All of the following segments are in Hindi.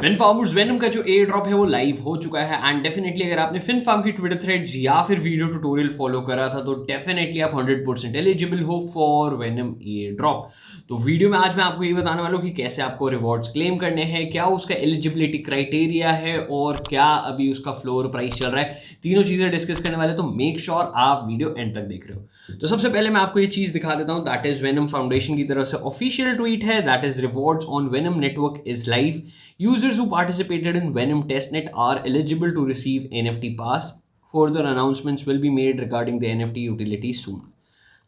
फिनफार्मर्स वेनम का जो एयर ड्रॉप है वो लाइव हो चुका है एंड डेफिनेटली अगर आपने फिनफार्म की ट्विटर थ्रेड्स या फिर वीडियो ट्यूटोरियल फॉलो करा था तो डेफिनेटली आप 100% एलिजिबल हो फॉर वेनम एयर ड्रॉप। तो वीडियो में आज मैं आपको ये बताने वाला हूँ कि कैसे आपको रिवॉर्ड्स क्लेम करने हैं, क्या उसका एलिजिबिलिटी क्राइटेरिया है और क्या अभी उसका फ्लोर प्राइस चल रहा है। तीनों चीजें डिस्कस करने वाले, तो मेक श्योर आप वीडियो एंड तक देख रहे हो। तो सबसे पहले मैं आपको ये चीज दिखा देता हूँ, दैट इज वेनम फाउंडेशन की तरफ से ऑफिशियल ट्वीट है, that is rewards on venom network is live. Users who participated in Venom testnet are eligible to receive NFT pass. Further announcements will be made regarding the NFT utility soon.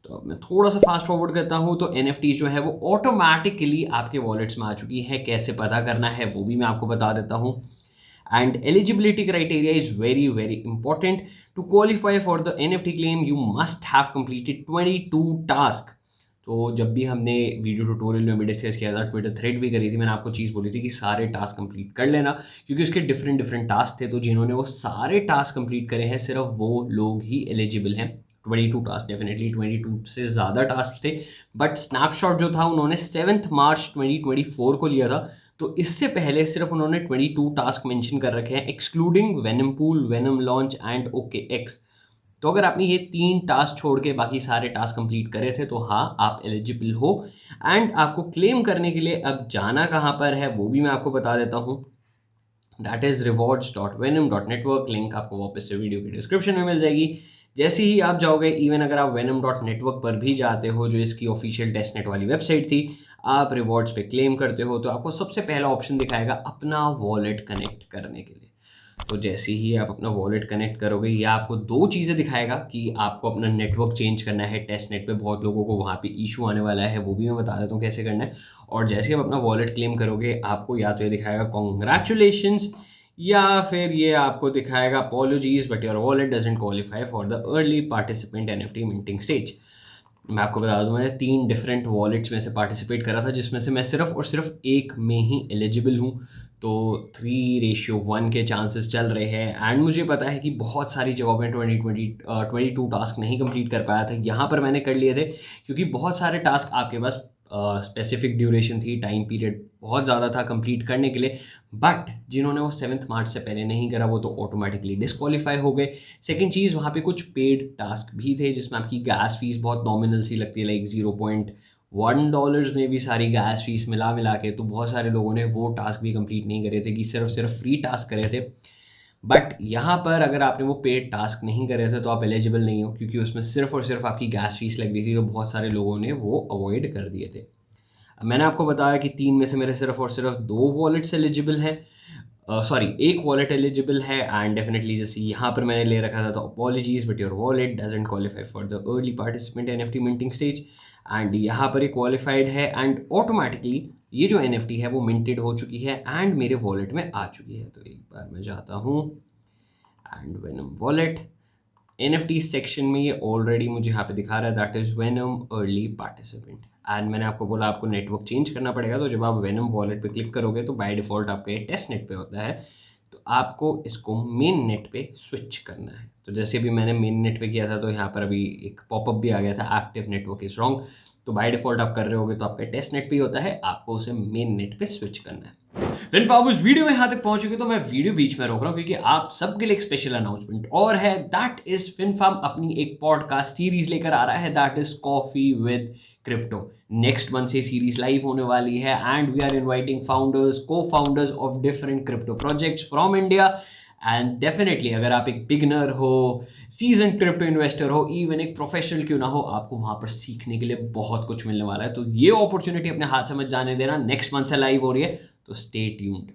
तो अब मैं थोड़ा सा फास्ट फॉरवर्ड करता हूँ तो NFT जो है वो ऑटोमेटिकली आपके वॉलेट्स में आ चुकी है। कैसे पता करना है वो भी मैं आपको बता देता हूँ। And eligibility criteria is very very important. To qualify for the NFT claim you must have completed 22 tasks. तो जब भी हमने वीडियो ट्यूटोरियल में भी डिस्कस किया था, ट्विटर थ्रेड भी करी थी, मैंने आपको चीज़ बोली थी कि सारे टास्क कंप्लीट कर लेना, क्योंकि उसके डिफरेंट डिफरेंट टास्क थे। तो जिन्होंने वो सारे टास्क कंप्लीट करे हैं सिर्फ वो लोग ही एलिजिबल हैं। 22 टास्क, डेफिनेटली 22 से ज़्यादा टास्क थे, बट स्नैपशॉट जो था उन्होंने 7 मार्च 2024 को लिया था। तो इससे पहले सिर्फ उन्होंने 22 टास्क मेंशन कर रखे हैं, excluding venom pool, venom launch and okay x. तो अगर आपने ये 3 टास्क छोड़ के बाकी सारे टास्क कंप्लीट करे थे तो हाँ, आप एलिजिबल हो। एंड आपको क्लेम करने के लिए अब जाना कहाँ पर है वो भी मैं आपको बता देता हूँ, दैट इज rewards.venom.network। लिंक आपको वापस से वीडियो की डिस्क्रिप्शन में मिल जाएगी। जैसे ही आप जाओगे, इवन अगर आप venom.network पर भी जाते हो जो इसकी ऑफिशियल टेस्टनेट वाली वेबसाइट थी, आप रिवॉर्ड्स पे क्लेम करते हो तो आपको सबसे पहला ऑप्शन दिखाएगा अपना वॉलेट कनेक्ट करने के लिए। तो जैसे ही आप अपना वॉलेट कनेक्ट करोगे, या आपको दो चीज़ें दिखाएगा कि आपको अपना नेटवर्क चेंज करना है। टेस्ट नेट पे बहुत लोगों को वहाँ पे इशू आने वाला है, वो भी मैं बता देता हूँ कैसे करना है। और जैसे ही आप अपना वॉलेट क्लेम करोगे, आपको या तो ये दिखाएगा कॉन्ग्रेचुलेशंस, या फिर ये आपको दिखाएगा apologies but your wallet doesn't qualify for the early participant NFT minting stage. मैं आपको बता दूं, मैंने 3 डिफरेंट वॉलेट्स में से पार्टिसिपेट करा था, जिसमें से मैं सिर्फ और सिर्फ एक में ही एलिजिबल हूँ। तो 3:1 के चांसेस चल रहे हैं। एंड मुझे पता है कि बहुत सारी जगहों में 22 टास्क नहीं कंप्लीट कर पाया था, यहाँ पर मैंने कर लिए थे क्योंकि बहुत सारे टास्क आपके पास स्पेसिफिक ड्यूरेशन थी, टाइम पीरियड बहुत ज़्यादा था कंप्लीट करने के लिए। बट जिन्होंने वो 7 मार्च से पहले नहीं करा वो तो ऑटोमेटिकली डिस्क्वालीफाई हो गए। सेकंड चीज़, वहाँ पे कुछ पेड टास्क भी थे जिसमें आपकी गैस फीस बहुत नॉमिनल सी लगती है, लाइक $0.1 में भी सारी गैस फीस मिला मिला के। तो बहुत सारे लोगों ने वो टास्क भी कंप्लीट नहीं करे थे कि सिर्फ फ्री टास्क करे थे। बट यहाँ पर अगर आपने वो पेड टास्क नहीं करे थे तो आप एलिजिबल नहीं हो, क्योंकि उसमें सिर्फ और सिर्फ आपकी गैस फीस लग रही थी। तो बहुत सारे लोगों ने वो अवॉइड कर दिए थे। मैंने आपको बताया कि 3 में से मेरे सिर्फ और सिर्फ 2 वॉलेट्स एलिजिबल हैं, सॉरी, एक वॉलेट एलिजिबल है। एंड डेफिनेटली जैसे यहाँ पर मैंने ले रखा था, तो apologies but your wallet doesn't qualify for the early participant NFT minting stage. And यहाँ पर ये क्वालिफाइड है एंड ऑटोमेटिकली ये जो NFT है वो मिंटेड हो चुकी है एंड मेरे वॉलेट में आ चुकी है। तो एक बार मैं जाता हूँ and venom wallet, NFT section में ये ऑलरेडी मुझे यहाँ पे दिखा रहा है, that is venom early participant. And मैंने आपको बोला आपको नेटवर्क चेंज करना पड़ेगा, तो जब आप वेनम वॉलेट पे क्लिक करोगे तो बाय डिफ़ॉल्ट आपका ये टेस्ट नेट पे होता है। तो आपको इसको मेन नेट पे स्विच करना है। तो जैसे भी मैंने मेन नेट पे किया था तो यहाँ पर अभी एक पॉपअप भी आ गया था, एक्टिव नेटवर्क इज़ रॉन्ग। तो बाय डिफ़ॉल्ट आप कर रहे होगे तो आपका टेस्ट नेट पे ही होता है, आपको उसे मेन नेट पे स्विच करना है। फ्रेंड, आप उस वीडियो में यहाँ तक पहुंच चुके तो मैं वीडियो बीच में रोक रहा हूँ क्योंकि आप सबके लिए एक स्पेशल अनाउंसमेंट और है, दैट इज फिनफार्म अपनी एक पॉडकास्ट सीरीज लेकर आ रहा है, that is coffee with crypto. Next month से सीरीज लाइव होने वाली है and we are inviting founders, co founders of different crypto projects from India. And definitely अगर आप एक बिगनर हो, सीजन क्रिप्टो इन्वेस्टर हो, इवन एक प्रोफेशनल क्यों ना हो, आपको वहां पर सीखने के लिए बहुत कुछ मिलने वाला है। तो ये अपॉर्चुनिटी अपने हाथ से मत जाने देना, नेक्स्ट मंथ से लाइव हो रही है, तो स्टे ट्यून्ड।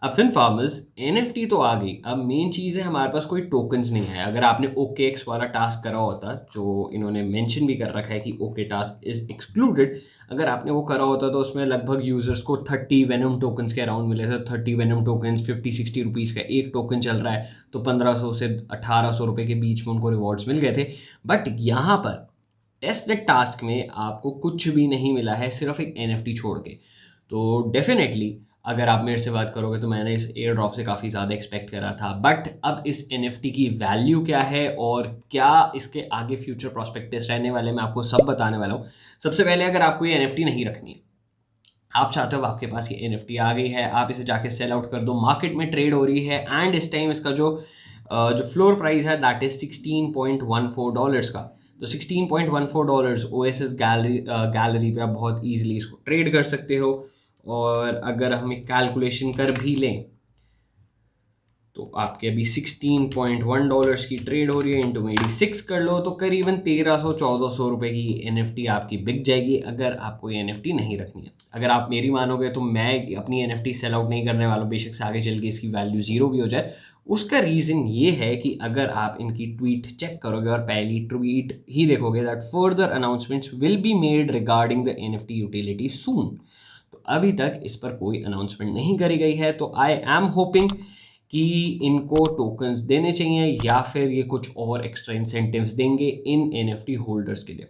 अब फिन फार्मर्स, NFT तो आ गई, अब मेन चीज़ है हमारे पास कोई टोकन्स नहीं है। अगर आपने OKX वाला टास्क करा होता, जो इन्होंने मेंशन भी कर रखा है कि ओके टास्क इज एक्सक्लूडेड, अगर आपने वो करा होता तो उसमें लगभग यूजर्स को 30 वेनम टोकन्स के अराउंड मिले थे। 30 वेनम टोकन्स 50-60 रुपीज़ का एक टोकन चल रहा है, तो 1500 से 1800 रुपये के बीच में उनको रिवॉर्ड्स मिल गए थे। बट यहाँ पर टेस्टनेट टास्क में आपको कुछ भी नहीं मिला है, सिर्फ एक NFT छोड़ के। तो डेफिनेटली अगर आप मेरे से बात करोगे तो मैंने इस एयर ड्रॉप से काफ़ी ज़्यादा एक्सपेक्ट करा था। बट अब इस NFT की वैल्यू क्या है और क्या इसके आगे फ्यूचर प्रोस्पेक्टिव्स रहने वाले, मैं आपको सब बताने वाला हूँ। सबसे पहले, अगर आपको ये NFT नहीं रखनी है, आप चाहते हो अब आपके पास ये NFT आ गई है, आप इसे जाके सेल आउट कर दो, मार्केट में ट्रेड हो रही है एंड इस टाइम इसका जो फ्लोर प्राइस है दैट इज $16.14 का। तो $16.14 ओएसएस गैलरी पे आप बहुत ईजिली इसको ट्रेड कर सकते हो। और अगर हम एक कैलकुलेशन कर भी लें तो आपके अभी $16.1 की ट्रेड हो रही है, इंटू में 86 कर लो तो करीबन 1300-1400 रुपये की NFT आपकी बिक जाएगी अगर आपको ये NFT नहीं रखनी है। अगर आप मेरी मानोगे तो मैं अपनी NFT सेल आउट नहीं करने वाला हूँ, बेशक से आगे चल के इसकी वैल्यू ज़ीरो भी हो जाए। उसका रीज़न ये है कि अगर आप इनकी ट्वीट चेक करोगे और पहली ट्वीट ही देखोगे that further announcements will be made regarding the NFT utility soon. तो अभी तक इस पर कोई अनाउंसमेंट नहीं करी गई है, तो आई एम होपिंग कि इनको टोकन्स देने चाहिए या फिर ये कुछ और एक्स्ट्रा इंसेंटिव्स देंगे इन NFT होल्डर्स के लिए।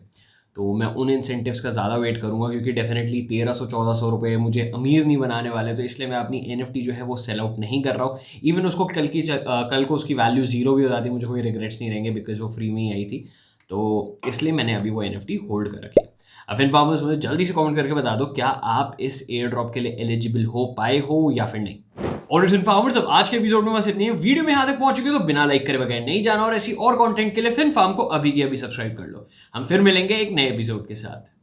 तो मैं उन इंसेंटिव्स का ज़्यादा वेट करूंगा क्योंकि डेफिनेटली 1300-1400 रुपये मुझे अमीर नहीं बनाने वाले, तो इसलिए मैं अपनी NFT जो है वो सेल आउट नहीं कर रहा हूँ। इवन उसको कल को उसकी वैल्यू ज़ीरो भी हो जाती, मुझे कोई रिग्रेट्स नहीं रहेंगे बिकॉज वो फ्री में ही आई थी। तो इसलिए मैंने अभी वो NFT होल्ड कर रखी है। अब FinFarmers मुझे जल्दी से कमेंट करके बता दो क्या आप इस एयर ड्रॉप के लिए एलिजिबल हो पाए हो या फिर नहीं। और FinFarmers अब आज के एपिसोड में बस इतनी है। वीडियो में यहाँ तक पहुंच चुके हो तो बिना लाइक करे बगैर नहीं जाना और ऐसी और कंटेंट के लिए FinFarm को अभी की अभी सब्सक्राइब कर लो। हम फिर मिलेंगे एक नए एपिसोड के साथ।